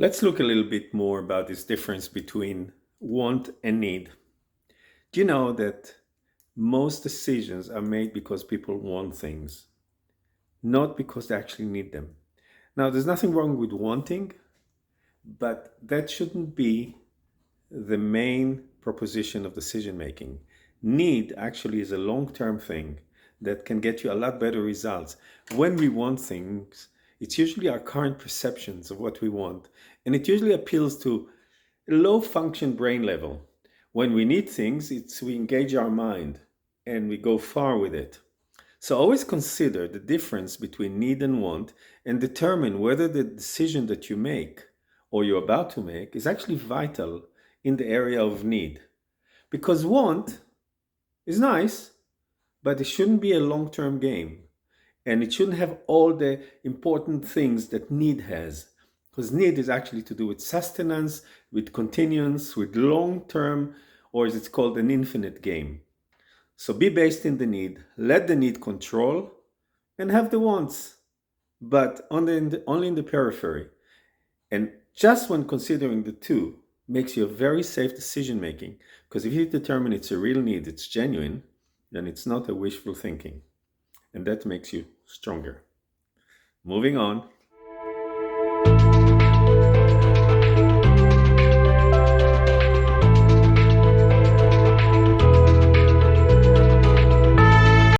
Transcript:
Let's look a little bit more about this difference between want and need. Do you know that most decisions are made because people want things, not because they actually need them? Now, there's nothing wrong with wanting, but that shouldn't be the main proposition of decision making. Need actually is a long term thing that can get you a lot better results. When we want things, it's usually our current perceptions of what we want, and it usually appeals to a low function brain level. When we need things, it's we engage our mind and we go far with it. So always consider the difference between need and want and determine whether the decision that you make or you're about to make is actually vital in the area of need. Because want is nice, but it shouldn't be a long term game. And it shouldn't have all the important things that need has. Because need is actually to do with sustenance, with continuance, with long term, or as it's called, an infinite game. So be based in the need, let the need control, and have the wants, but only in the periphery. And just when considering the two makes you a very safe decision making, because if you determine it's a real need, it's genuine, then it's not a wishful thinking. And that makes you stronger. Moving on.